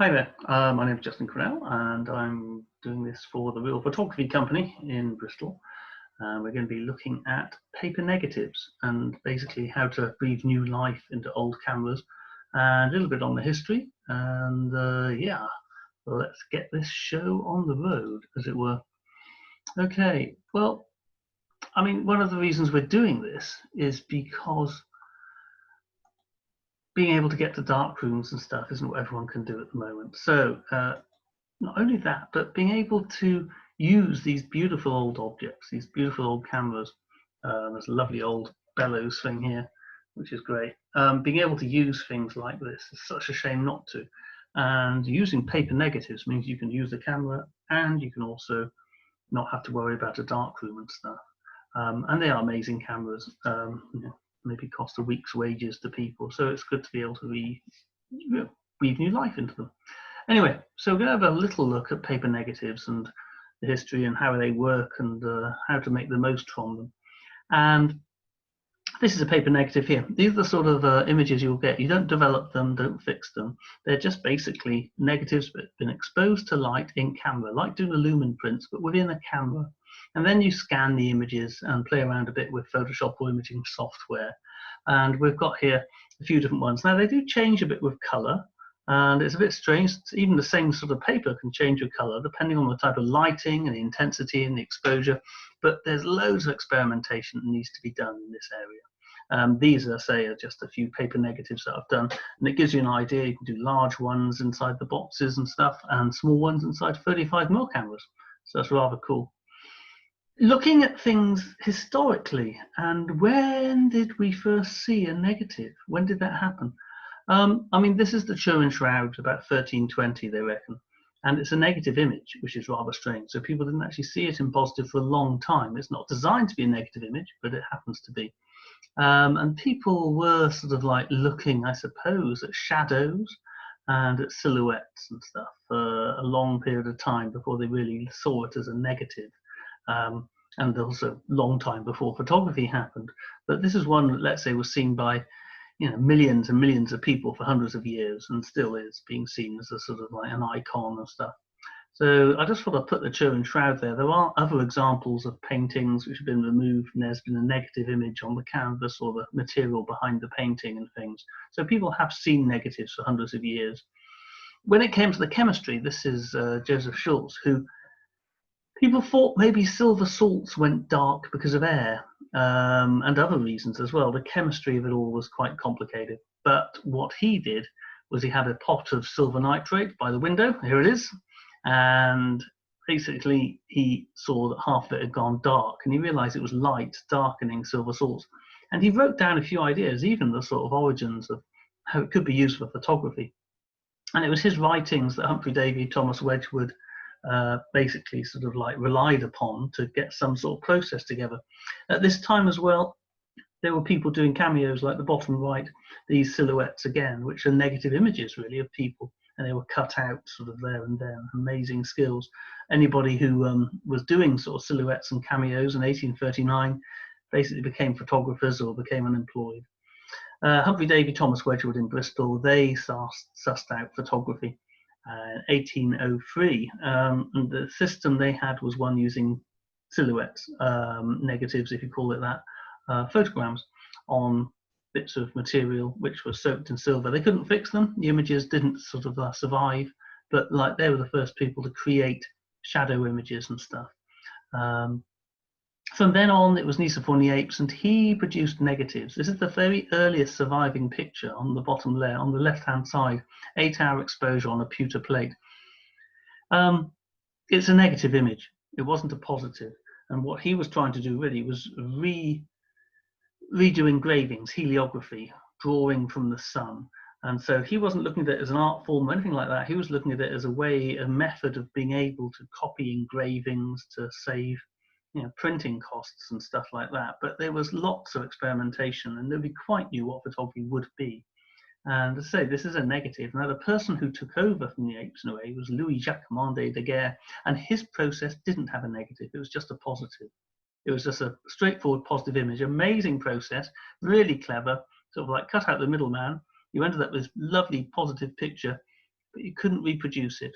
Hi there, my name is Justin Quinnell and I'm doing this for the Real Photography Company in Bristol. We're going to be looking at paper negatives and basically how to breathe new life into old cameras and a little bit on the history. And yeah, let's get this show on the road, as it were. Okay, well, I mean, one of the reasons we're doing this is because being able to get to dark rooms and stuff isn't what everyone can do at the moment. So not only that, but being able to use these beautiful old objects, these beautiful old cameras. There's a lovely old bellows thing here, which is great. Being able to use things like this is such a shame not to. And using paper negatives means you can use the camera and you can also not have to worry about a dark room and stuff. And they are amazing cameras. Maybe cost a week's wages to people, so it's good to be able to breathe new life into them. Anyway, so we're going to have a little look at paper negatives and the history and how they work and how to make the most from them. And this is a paper negative here. These are the sort of images you'll get. You don't develop them, don't fix them. They're just basically negatives that have been exposed to light in camera, like doing a lumen prints, but within a camera. And then you scan the images and play around a bit with Photoshop or imaging software. And we've got here a few different ones. Now, they do change a bit with color. And it's a bit strange. Even the same sort of paper can change with color depending on the type of lighting and the intensity and the exposure. But there's loads of experimentation that needs to be done in this area. These, I say, are just a few paper negatives that I've done, and it gives you an idea. You can do large ones inside the boxes and stuff, and small ones inside 35mm cameras. So that's rather cool. Looking at things historically, and when did we first see a negative? When did that happen? I mean, this is the Turin Shroud, about 1320, they reckon. And it's a negative image, which is rather strange. So people didn't actually see it in positive for a long time. It's not designed to be a negative image, but it happens to be. And people were sort of like looking, I suppose, at shadows and at silhouettes and stuff for a long period of time before they really saw it as a negative. And also a long time before photography happened. But this is one that, let's say, was seen by millions and millions of people for hundreds of years and still is being seen as a sort of like an icon and stuff. So I just thought I'd put the Turin Shroud there. There are other examples of paintings which have been removed and there's been a negative image on the canvas or the material behind the painting and things. So people have seen negatives for hundreds of years. When it came to the chemistry, this is Joseph Schultz, who people thought maybe silver salts went dark because of air. And other reasons as well. The chemistry of it all was quite complicated. But what he did was he had a pot of silver nitrate by the window. Here it is. And basically he saw that half of it had gone dark and he realized it was light darkening silver salts. And he wrote down a few ideas, even the sort of origins of how it could be used for photography. And it was his writings that Humphrey Davy, Thomas Wedgwood, basically sort of like relied upon to get some sort of process together. At this time as well, there were people doing cameos like the bottom right, these silhouettes again, which are negative images really of people, and they were cut out sort of there and then. Amazing skills. Anybody who was doing sort of silhouettes and cameos in 1839 basically became photographers or became unemployed. Humphrey Davy, Thomas Wedgwood in Bristol, they sussed out photography. 1803, and the system they had was one using silhouettes, negatives if you call it that, photograms on bits of material which were soaked in silver. They couldn't fix them, the images didn't sort of survive, but like they were the first people to create shadow images and stuff. From then on, it was Nicephore Niepce, and he produced negatives. This is the very earliest surviving picture on the bottom layer, on the left-hand side, 8-hour exposure on a pewter plate. It's a negative image. It wasn't a positive. And what he was trying to do really was redo engravings, heliography, drawing from the sun. And so he wasn't looking at it as an art form or anything like that. He was looking at it as a way, a method of being able to copy engravings to save printing costs and stuff like that. But there was lots of experimentation and nobody quite knew what photography would be. And as I say, this is a negative. Now, the person who took over from Niepce in a way was Louis-Jacques de Daguerre, and his process didn't have a negative. It was just a positive. It was just a straightforward positive image. Amazing process, really clever, sort of like cut out the middleman. You ended up with this lovely positive picture but you couldn't reproduce it.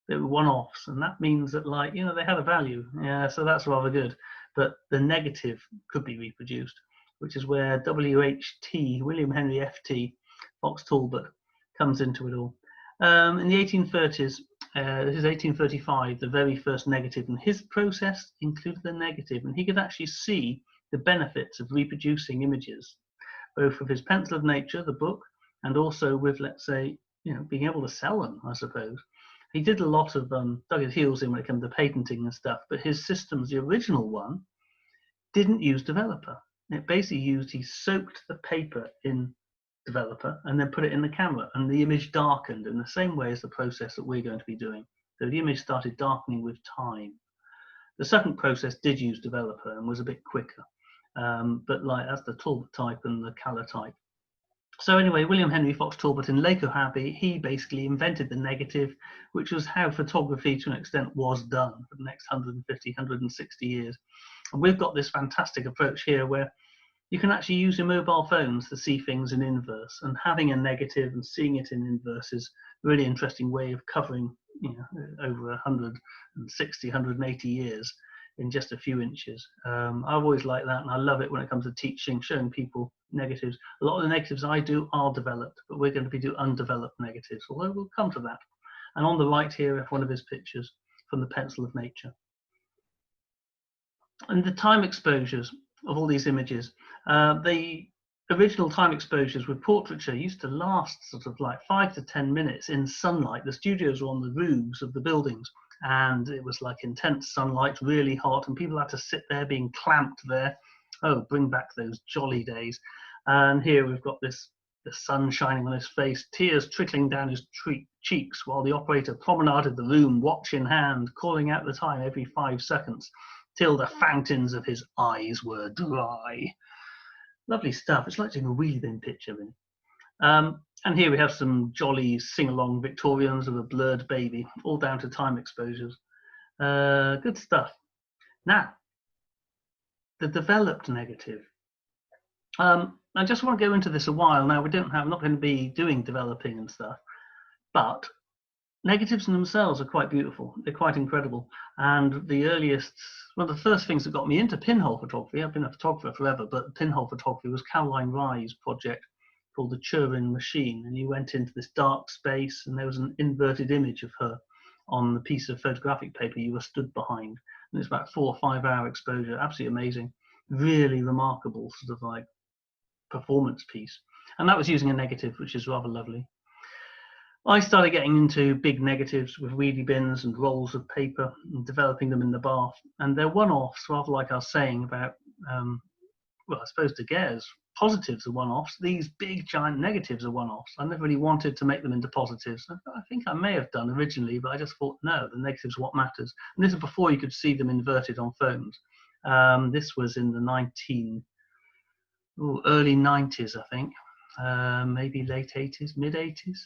They were one-offs, and that means that, like, you know, they had a value. Yeah, so that's rather good. But the negative could be reproduced, which is where WHT, William Henry FT, Fox Talbot, comes into it all. In the 1830s, this is 1835, the very first negative, and his process included the negative, and he could actually see the benefits of reproducing images, both with his Pencil of Nature, the book, and also with, let's say, you know, being able to sell them, I suppose. He did a lot of dug his heels in when it came to patenting and stuff, but his systems, the original one, didn't use developer. It basically he soaked the paper in developer and then put it in the camera, and the image darkened in the same way as the process that we're going to be doing. So the image started darkening with time. The second process did use developer and was a bit quicker, but like that's the Talbot type and the calotype. So anyway, William Henry Fox Talbot in Lake O'Habby, he basically invented the negative, which was how photography to an extent was done for the next 150, 160 years. And we've got this fantastic approach here where you can actually use your mobile phones to see things in inverse, and having a negative and seeing it in inverse is a really interesting way of covering, you know, over 160, 180 years in just a few inches. I've always liked that, and I love it when it comes to teaching, showing people negatives. A lot of the negatives I do are developed, but we're going to do undeveloped negatives, although we'll come to that. And on the right here, I have one of his pictures from the Pencil of Nature. And the time exposures of all these images, the original time exposures with portraiture used to last sort of like 5 to 10 minutes in sunlight. The studios were on the roofs of the buildings, and it was like intense sunlight, really hot, and people had to sit there being clamped there. Oh, bring back those jolly days. And here we've got the sun shining on his face, tears trickling down his cheeks, while the operator promenaded the room, watch in hand, calling out the time every 5 seconds, till the fountains of his eyes were dry. Lovely stuff. It's like doing a wheelie bin picture, really. And here we have some jolly sing-along Victorians of a blurred baby, all down to time exposures. Good stuff. Now, the developed negative. I just want to go into this a while. Now, I'm not going to be doing developing and stuff, but negatives in themselves are quite beautiful. They're quite incredible. And one of the first things that got me into pinhole photography, I've been a photographer forever, but pinhole photography was Caroline Rye's project called the Turin Machine. And you went into this dark space, and there was an inverted image of her on the piece of photographic paper you were stood behind. And it's about 4 or 5 hour exposure. Absolutely amazing. Really remarkable sort of like performance piece. And that was using a negative, which is rather lovely. I started getting into big negatives with wheelie bins and rolls of paper and developing them in the bath. And they're one-offs, rather like I was saying about, well, I suppose De Geer's positives are one-offs. These big, giant negatives are one-offs. I never really wanted to make them into positives. I think I may have done originally, but I just thought, no, the negatives are what matters. And this is before you could see them inverted on phones. This was in the early 90s, I think. Maybe late 80s, mid 80s.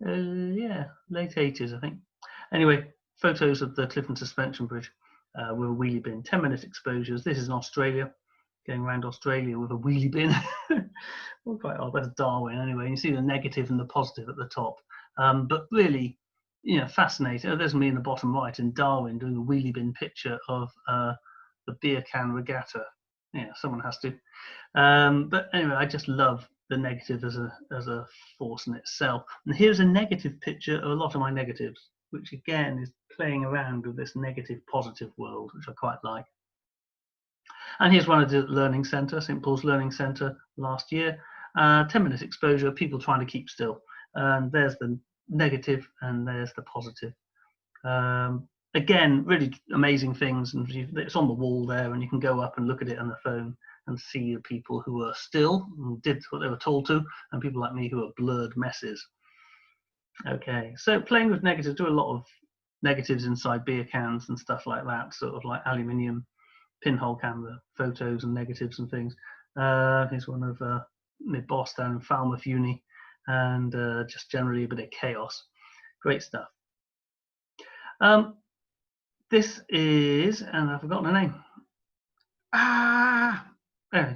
Yeah, late 80s, I think. Anyway, photos of the Clifton Suspension Bridge with a wheelie bin, 10-minute exposures. This is in Australia, going around Australia with a wheelie bin. Well, quite odd, that's Darwin anyway. You see the negative and the positive at the top. But really, you know, fascinating. Oh, there's me in the bottom right in Darwin doing a wheelie bin picture of the beer can regatta. Yeah, someone has to. But anyway, I just love the negative as a force in itself. And here's a negative picture of a lot of my negatives, which again is playing around with this negative positive world, which I quite like. And here's one I did at the Learning Centre, St Paul's Learning Centre last year. 10-minute exposure, people trying to keep still. And there's the negative and there's the positive. Again, really amazing things, and it's on the wall there, and you can go up and look at it on the phone and see the people who are still and did what they were told to, and people like me who are blurred messes. Okay, so playing with negatives, do a lot of negatives inside beer cans and stuff like that, sort of like aluminium pinhole camera photos and negatives and things. Here's one of my boss down in Falmouth Uni, and just generally a bit of chaos. Great stuff. This is, and I've forgotten her name.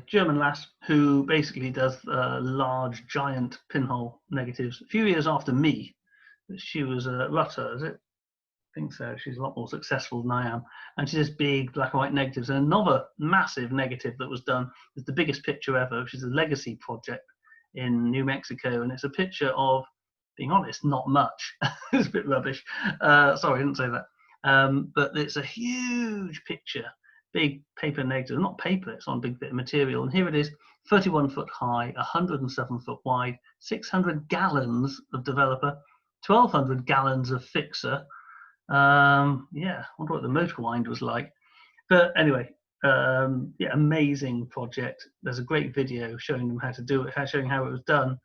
German lass who basically does large, giant pinhole negatives. A few years after me, She was a Rutter, is it? I think so. She's a lot more successful than I am. And she does big black and white negatives. And another massive negative that was done is the biggest picture ever, which is a legacy project in New Mexico. And it's a picture of, being honest, not much. It's a bit rubbish. Sorry, I didn't say that. But it's a huge picture, big paper negative. Not paper, it's on a big bit of material. And here it is, 31 foot high, 107 foot wide, 600 gallons of developer, 1,200 gallons of fixer. Yeah, I wonder what the motor wind was like. But anyway, yeah, amazing project. There's a great video showing them how to do it, showing how it was done.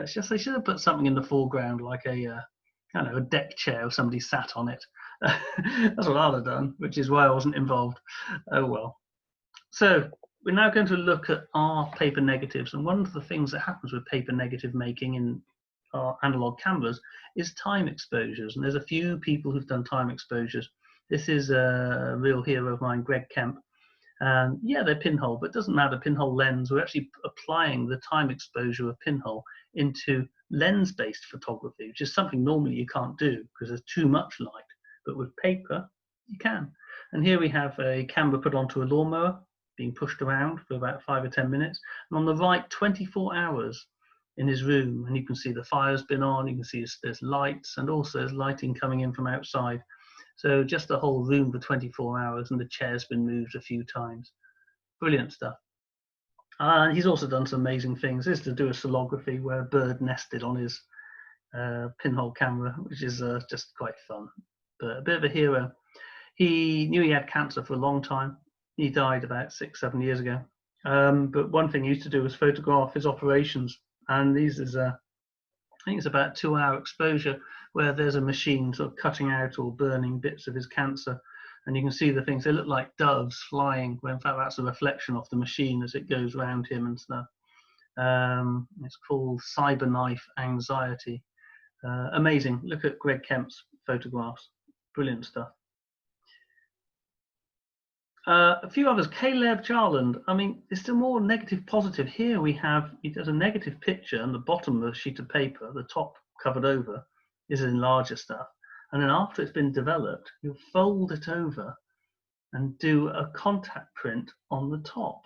It's just they should have put something in the foreground, like a, I don't know, a deck chair or somebody sat on it. That's what I'd have done, which is why I wasn't involved. Oh well. So we're now going to look at our paper negatives, and one of the things that happens with paper negative making in our analog cameras is time exposures, and there's a few people who've done time exposures. This is a real hero of mine, Greg Kemp, and yeah, they're pinhole, but it doesn't matter, pinhole lens. We're actually applying the time exposure of pinhole into lens-based photography, which is something normally you can't do because there's too much light, but with paper you can. And here we have a camera put onto a lawnmower being pushed around for about 5 or 10 minutes, and on the right 24 hours in his room, and you can see the fire's been on, you can see there's lights, and also there's lighting coming in from outside. So just the whole room for 24 hours, and the chair's been moved a few times. Brilliant stuff. And he's also done some amazing things. This is to do a solography where a bird nested on his pinhole camera, which is just quite fun, but a bit of a hero. He knew he had cancer for a long time. He died about 6-7 years ago. But one thing he used to do was photograph his operations. And these is I think it's about 2-hour exposure where there's a machine sort of cutting out or burning bits of his cancer. And you can see the things, they look like doves flying, when in fact that's a reflection of the machine as it goes around him and stuff. It's called Cyberknife Anxiety. Amazing. Look at Greg Kemp's photographs. Brilliant stuff. A few others, Caleb Jarland. I mean, it's still more negative positive. Here we have, there's a negative picture on the bottom of a sheet of paper, the top covered over is in larger stuff. And then after it's been developed, you'll fold it over and do a contact print on the top.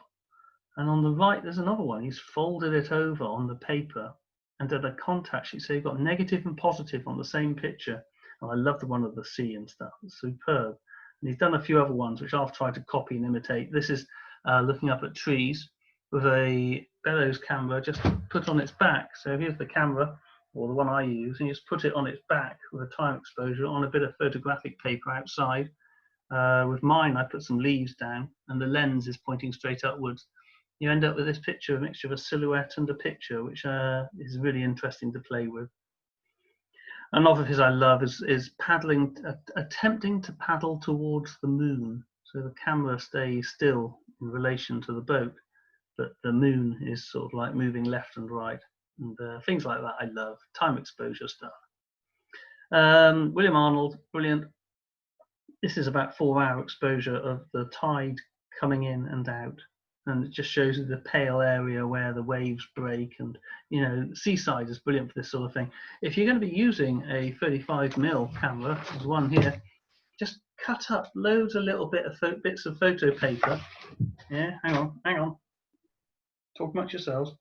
And on the right, there's another one. He's folded it over on the paper and done a contact sheet. So you've got negative and positive on the same picture. And I love the one of the sea and stuff. It's superb. And he's done a few other ones, which I've tried to copy and imitate. This is looking up at trees with a bellows camera just put on its back. So here's the camera, or the one I use, and you just put it on its back with a time exposure on a bit of photographic paper outside. With mine, I put some leaves down, and the lens is pointing straight upwards. You end up with this picture, a mixture of a silhouette and a picture, which is really interesting to play with. Another of his I love is paddling, attempting to paddle towards the moon. So the camera stays still in relation to the boat, but the moon is sort of like moving left and right. And things like that I love, time exposure stuff. William Arnold, brilliant. This is about 4-hour exposure of the tide coming in and out. And it just shows you the pale area where the waves break, and you know, Seaside is brilliant for this sort of thing. If you're going to be using a 35mm camera, there's one here, just cut up loads of little bits of photo paper. Yeah, hang on. Talk amongst yourselves.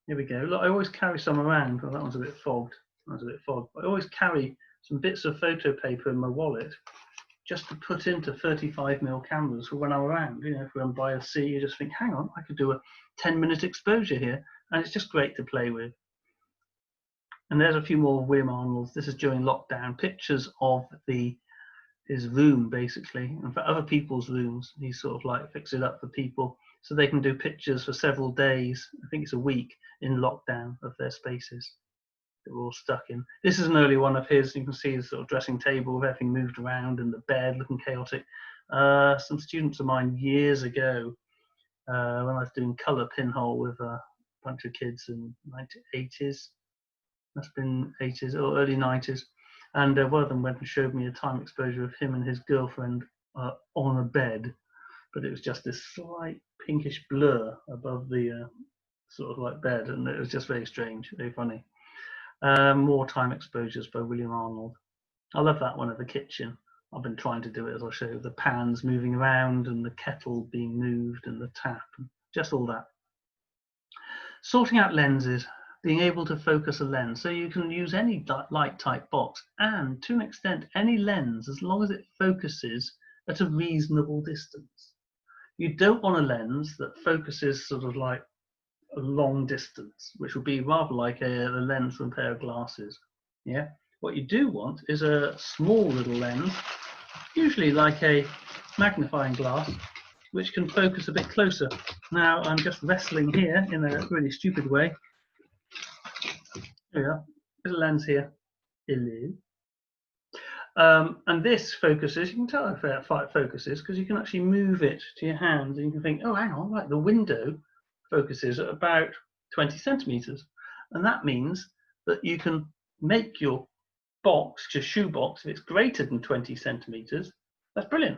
Here we go. Look, I always carry some around. Well, that one's a bit fogged. I always carry some bits of photo paper in my wallet, just to put into 35mm cameras for when I'm around. You know, if we're on by a sea, you just think, hang on, I could do a 10-minute exposure here, and it's just great to play with. And there's a few more William Arnold's. This is during lockdown, pictures of his room, basically, and for other people's rooms. He sort of like fixed it up for people so they can do pictures for several days, I think it's a week, in lockdown of their spaces that we're all stuck in. This is an early one of his. You can see the sort of dressing table with everything moved around and the bed looking chaotic. Some students of mine years ago, when I was doing colour pinhole with a bunch of kids in the 80s, must have been 80s or early 90s, and one of them went and showed me a time exposure of him and his girlfriend on a bed, but it was just this slight pinkish blur above the sort of like bed, and it was just very strange, very funny. Wartime exposures by William Arnold. I love that one of the kitchen. I've been trying to do it, as I'll show you, the pans moving around and the kettle being moved and the tap, and just all that. Sorting out lenses, being able to focus a lens. So you can use any light type box and to an extent any lens as long as it focuses at a reasonable distance. You don't want a lens that focuses sort of like a long distance, which would be rather like a lens from a pair of glasses. Yeah. What you do want is a small little lens, usually like a magnifying glass, which can focus a bit closer. Now I'm just wrestling here in a really stupid way. There we are. There's a lens here. Hello. And this focuses, you can tell if it focuses because you can actually move it to your hands and you can think, oh, hang on, right, the window focuses at about 20 centimeters. And that means that you can make your box, your shoe box, if it's greater than 20 centimeters, that's brilliant.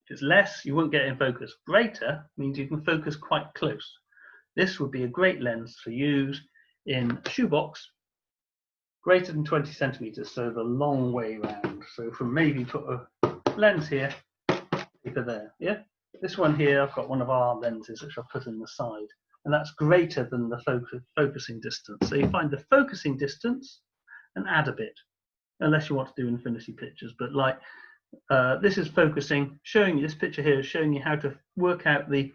If it's less, you won't get it in focus. Greater means you can focus quite close. This would be a great lens to use in a shoe box greater than 20 centimeters, so the long way round. So from maybe put a lens here, paper there, yeah? This one here, I've got one of our lenses which I'll put in the side, and that's greater than the focusing distance. So you find the focusing distance and add a bit, unless you want to do infinity pictures, but like this is focusing, showing you, this picture here is showing you how to work out the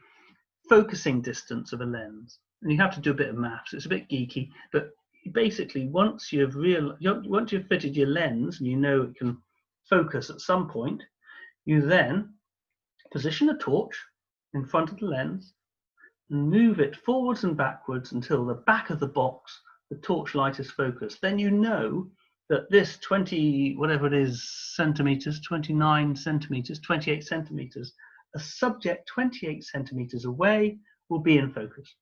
focusing distance of a lens. And you have to do a bit of maths, it's a bit geeky, but basically once you've fitted your lens and you know it can focus at some point, you then position a torch in front of the lens and move it forwards and backwards until the back of the box, the torch light is focused. Then you know that this 20, whatever it is, centimeters, 29 centimeters, 28 centimeters, a subject 28 centimeters away will be in focus.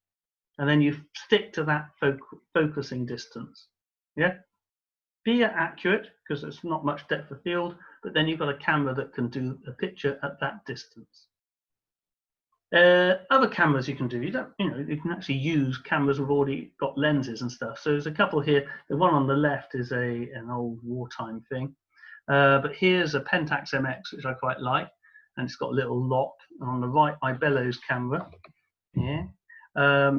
And then you stick to that focusing distance. Yeah, be accurate because there's not much depth of field, but then you've got a camera that can do a picture at that distance. Other cameras you can do, you can actually use cameras with already got lenses and stuff. So there's a couple here. The one on the left is an old wartime thing, but here's a Pentax MX which I quite like, and it's got a little lock. And on the right, my bellows camera. Yeah.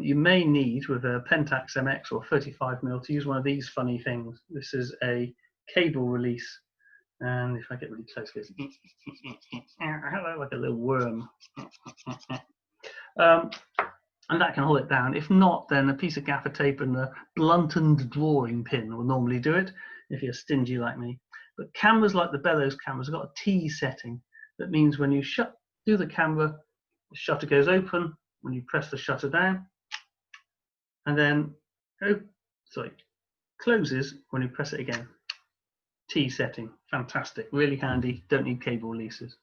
You may need with a Pentax MX or 35mm to use one of these funny things. This is a cable release, and if I get really close, it's like a little worm. And that can hold it down. If not, then a piece of gaffer tape and a blunted drawing pin will normally do it if you're stingy like me. But cameras like the bellows cameras have got a T setting. That means when you do the camera, the shutter goes open when you press the shutter down, and then closes when you press it again. T setting, fantastic, really handy, don't need cable releases.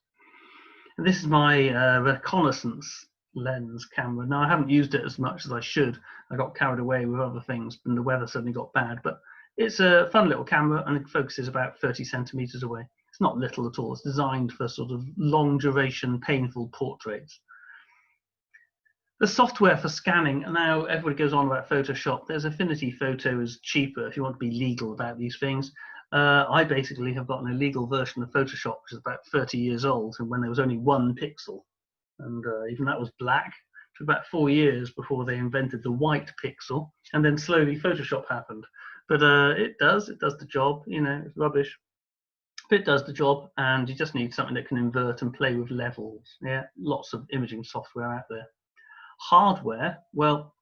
And this is my reconnaissance lens camera. Now I haven't used it as much as I should. I got carried away with other things and the weather suddenly got bad, but it's a fun little camera and it focuses about 30 centimeters away. It's not little at all, it's designed for sort of long duration, painful portraits. The software for scanning, now everybody goes on about Photoshop. There's Affinity Photo is cheaper if you want to be legal about these things. I basically have got an illegal version of Photoshop, which is about 30 years old, and when there was only one pixel. And even that was black. It took about 4 years before they invented the white pixel, and then slowly Photoshop happened. But it does the job, it's rubbish. But it does the job, and you just need something that can invert and play with levels. Yeah, lots of imaging software out there. Hardware, well,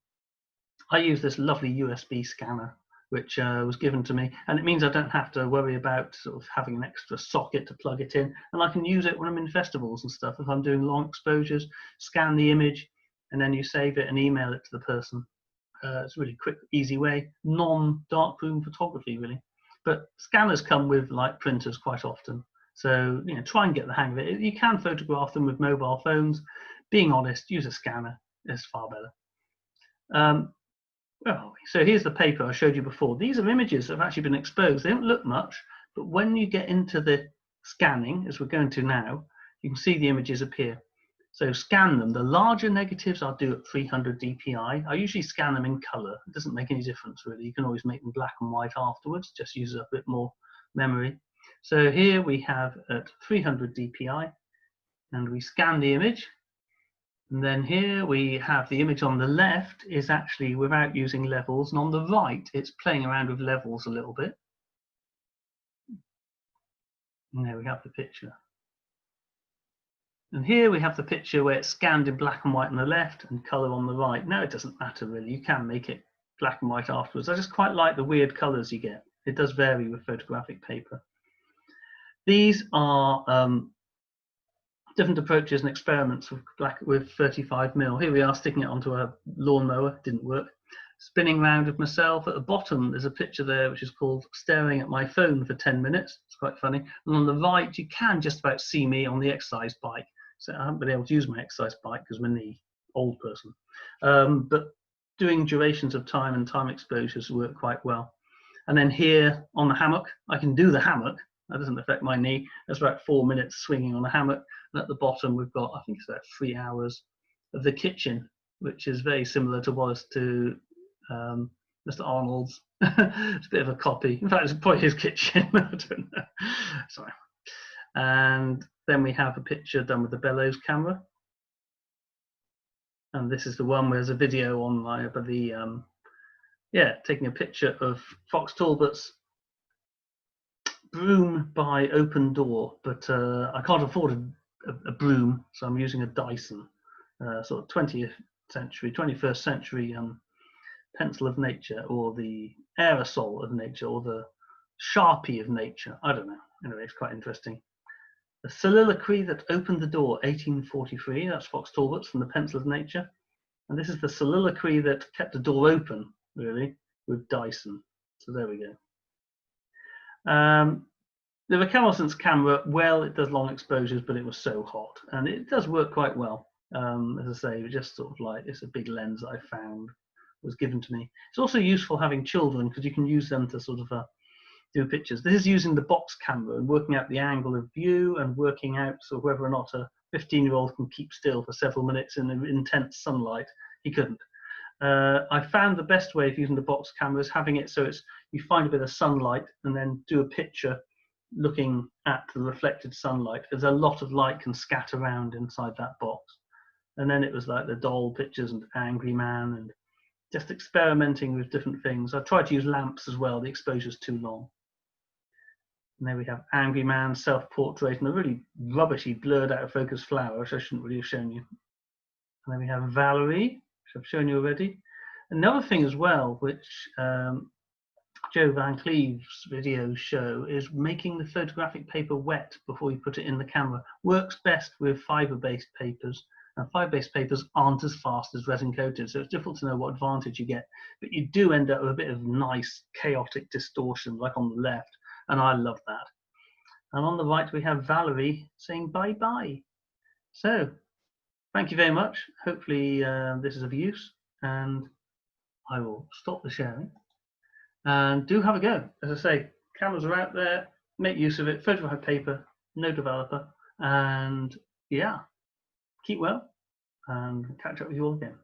I use this lovely USB scanner which was given to me, and it means I don't have to worry about sort of having an extra socket to plug it in, and I can use it when I'm in festivals and stuff. If I'm doing long exposures, scan the image and then you save it and email it to the person. It's a really quick, easy way, non-darkroom photography really. But scanners come with like printers quite often, so try and get the hang of it. You can photograph them with mobile phones. Being honest, use a scanner. It's far better. So here's the paper I showed you before. These are images that have actually been exposed. They don't look much, but when you get into the scanning, as we're going to now, you can see the images appear. So scan them. The larger negatives I'll do at 300 dpi. I usually scan them in color. It doesn't make any difference really. You can always make them black and white afterwards, just use up a bit more memory. So here we have at 300 dpi, and we scan the image. And then here we have the image on the left is actually without using levels, and on the right it's playing around with levels a little bit. And there we have the picture. And here we have the picture where it's scanned in black and white on the left and colour on the right. Now it doesn't matter really, you can make it black and white afterwards. I just quite like the weird colours you get. It does vary with photographic paper. These are different approaches and experiments with 35mm. Here we are sticking it onto a lawnmower, didn't work. Spinning round with myself. At the bottom there's a picture there which is called staring at my phone for 10 minutes. It's quite funny. And on the right you can just about see me on the exercise bike. So I haven't been able to use my exercise bike because I'm a knee, old person. But doing durations of time and time exposures work quite well. And then here on the hammock, I can do the hammock. That doesn't affect my knee. That's about 4 minutes swinging on the hammock. And at the bottom, we've got, I think it's about 3 hours of the kitchen, which is very similar to what is to Mr. Arnold's. It's a bit of a copy. In fact, it's probably his kitchen. I don't know. Sorry. And then we have a picture done with the bellows camera. And this is the one where there's a video on taking a picture of Fox Talbot's broom by open door, but I can't afford a broom, so I'm using a Dyson, sort of 20th century, 21st century pencil of nature, or the aerosol of nature, or the Sharpie of nature. I don't know. Anyway, it's quite interesting. The soliloquy that opened the door, 1843. That's Fox Talbot's from the Pencil of Nature, and this is the soliloquy that kept the door open, really, with Dyson. So there we go. The reconnaissance camera, well, it does long exposures, but it was so hot, and it does work quite well. As I say, just sort of like, it's a big lens that I found was given to me. It's also useful having children because you can use them to sort of do pictures. This is using the box camera and working out the angle of view and working out sort of whether or not a 15-year-old can keep still for several minutes in intense sunlight. He couldn't. I found the best way of using the box camera is having it so it's, you find a bit of sunlight and then do a picture looking at the reflected sunlight. There's a lot of light can scatter around inside that box. And then it was like the doll pictures and Angry Man and just experimenting with different things. I tried to use lamps as well, the exposure's too long. And there we have Angry Man, self-portrait, and a really rubbishy, blurred out of focus flower, which I shouldn't really have shown you. And then we have Valerie, which I've shown you already. Another thing as well, which Joe Van Cleve's videos show, is making the photographic paper wet before you put it in the camera. Works best with fibre-based papers, and fibre-based papers aren't as fast as resin-coated, so it's difficult to know what advantage you get. But you do end up with a bit of nice, chaotic distortion, like on the left, and I love that. And on the right, we have Valerie saying bye-bye. So, thank you very much. Hopefully this is of use, and I will stop the sharing. And do have a go. As I say, cameras are out there, make use of it, photographic paper, no developer, and yeah, keep well, and catch up with you all again.